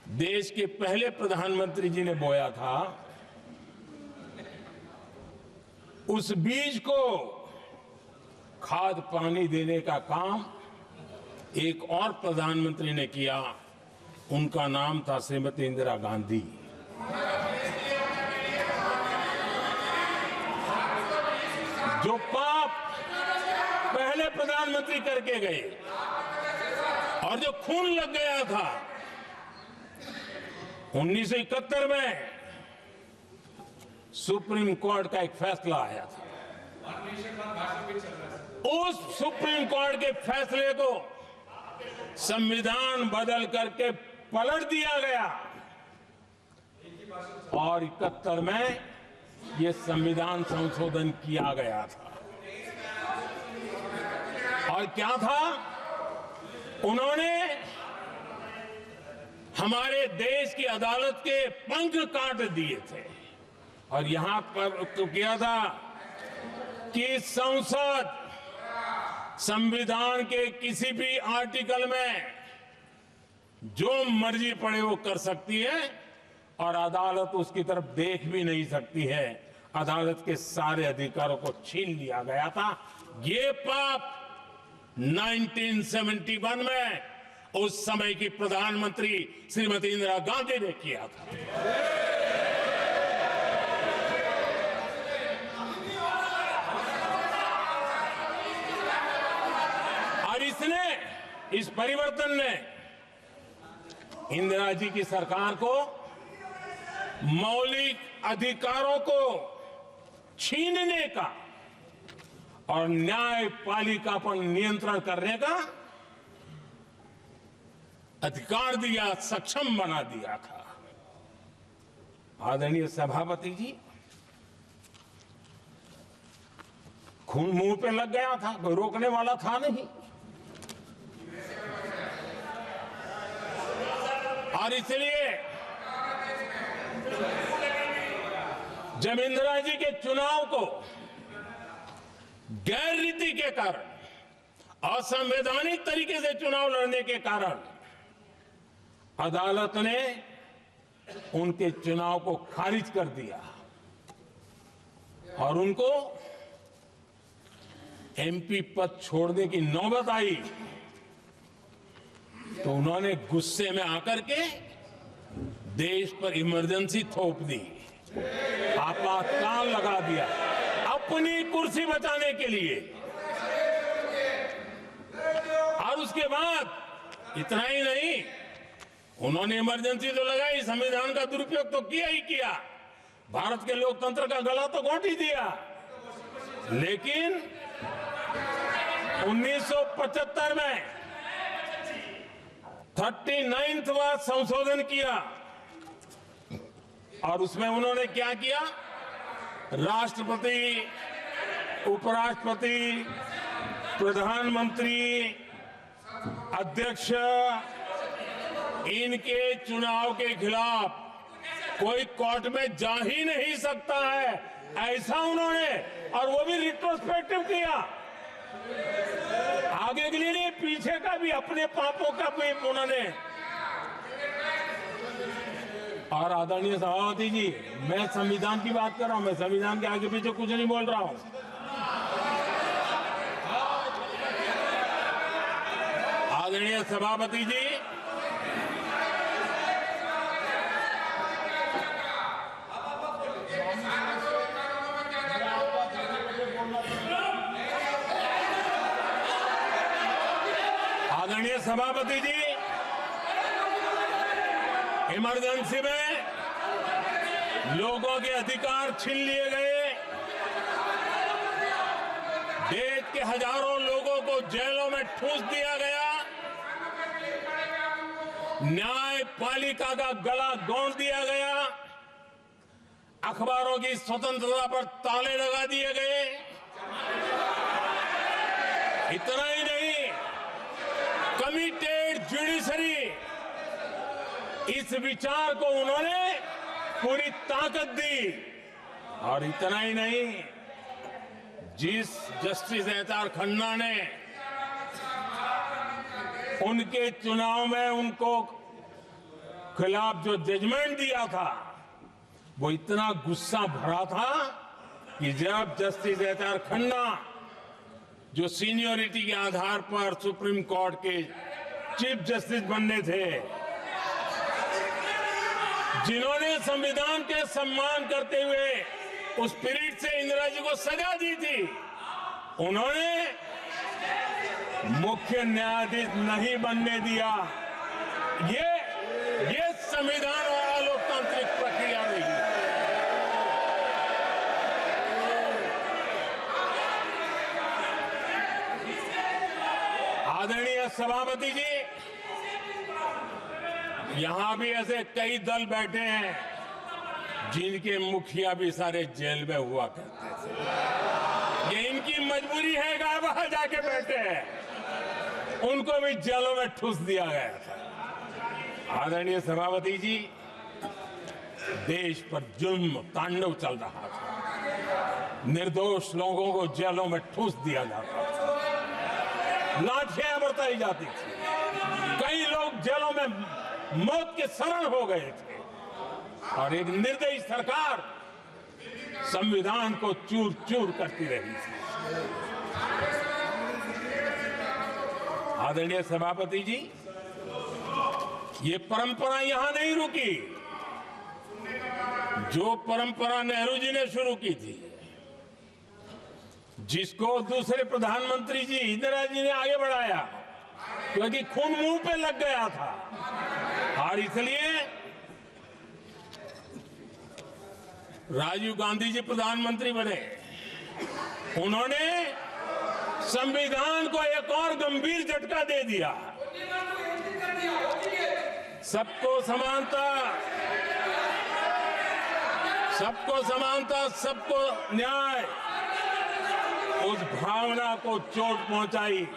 देश के पहले प्रधानमंत्री जी ने बोया था, उस बीज को खाद पानी देने का काम एक और प्रधानमंत्री ने किया। उनका नाम था श्रीमती इंदिरा गांधी। जो पाप पहले प्रधानमंत्री करके गए और जो खून लग गया था 1971 में, सुप्रीम कोर्ट का एक फैसला आया था। उस सुप्रीम कोर्ट के फैसले को संविधान बदल करके पलट दिया गया और 71 में यह संविधान संशोधन किया गया था। और क्या था, उन्होंने हमारे देश की अदालत के पंख काट दिए थे और यहां पर तो किया था कि संसद संविधान के किसी भी आर्टिकल में जो मर्जी पड़े वो कर सकती है और अदालत उसकी तरफ देख भी नहीं सकती है। अदालत के सारे अधिकारों को छीन लिया गया था। ये पाप 1971 में उस समय की प्रधानमंत्री श्रीमती इंदिरा गांधी ने किया था। और इस परिवर्तन ने इंदिरा जी की सरकार को मौलिक अधिकारों को छीनने का और न्यायपालिका पर नियंत्रण करने का अधिकार दिया, सक्षम बना दिया था। आदरणीय सभापति जी, खून मुंह पे लग गया था, कोई रोकने वाला था नहीं। और इसलिए जब इंदिरा जी के चुनाव को गैर रीति के कारण, असंवैधानिक तरीके से चुनाव लड़ने के कारण अदालत ने उनके चुनाव को खारिज कर दिया और उनको एमपी पद छोड़ने की नौबत आई, तो उन्होंने गुस्से में आकर के देश पर इमरजेंसी थोप दी, आपातकाल लगा दिया अपनी कुर्सी बचाने के लिए। और उसके बाद इतना ही नहीं, उन्होंने इमरजेंसी तो लगाई, संविधान का दुरुपयोग तो किया ही किया, भारत के लोकतंत्र का गला तो घोट ही दिया। लेकिन 1975 में 39वां संशोधन किया और उसमें उन्होंने क्या किया, राष्ट्रपति, उपराष्ट्रपति, प्रधानमंत्री, अध्यक्ष, इनके चुनाव के खिलाफ कोई कोर्ट में जा ही नहीं सकता है, ऐसा उन्होंने, और वो भी रिट्रोस्पेक्टिव किया, आगे के लिए नहीं, पीछे का भी, अपने पापों का भी उन्होंने। और आदरणीय सभापति जी, मैं संविधान की बात कर रहा हूं, मैं संविधान के आगे पीछे कुछ नहीं बोल रहा हूं। आदरणीय सभापति जी, आदरणीय सभापति जी, इमरजेंसी में लोगों के अधिकार छीन लिए गए, देश के हजारों लोगों को जेलों में ठूंस दिया गया, न्यायपालिका का गला घोंट दिया गया, अखबारों की स्वतंत्रता पर ताले लगा दिए गए। इतना ही नहीं, कमिटेड जुडिशरी, इस विचार को उन्होंने पूरी ताकत दी। और इतना ही नहीं, जिस जस्टिस एहतार खन्ना ने उनके चुनाव में उनको खिलाफ जो जजमेंट दिया था वो इतना गुस्सा भरा था कि जब जस्टिस एच.आर. खन्ना जो सीनियरिटी के आधार पर सुप्रीम कोर्ट के चीफ जस्टिस बनने थे, जिन्होंने संविधान के सम्मान करते हुए उस पीरियड से इंदिरा जी को सजा दी थी, उन्होंने मुख्य न्यायाधीश नहीं बनने दिया। ये संविधान और लोकतांत्रिक प्रक्रिया रही। आदरणीय सभापति जी, यहां भी ऐसे कई दल बैठे हैं जिनके मुखिया भी सारे जेल में हुआ करते थे। ये इनकी मजबूरी है कि वहां जाके बैठे हैं, उनको भी जेलों में ठूस दिया गया था। आदरणीय सभापति जी, देश पर जुल्म तांडव चल रहा था, निर्दोष लोगों को जेलों में ठूस दिया जाता था, लाठियां बरताई जाती थी, कई लोग जेलों में मौत के शरण हो गए थे और एक निर्दयी सरकार संविधान को चूर चूर करती रही थी। आदरणीय सभापति जी, ये परंपरा यहां नहीं रुकी। जो परंपरा नेहरू जी ने शुरू की थी, जिसको दूसरे प्रधानमंत्री जी इंदिरा जी ने आगे बढ़ाया, क्योंकि खून मुंह पे लग गया था और इसलिए राजीव गांधी जी प्रधानमंत्री बने। उन्होंने संविधान को एक और गंभीर झटका दे दिया। सबको समानता, सबको समानता, सबको न्याय, उस भावना को चोट पहुंचाई।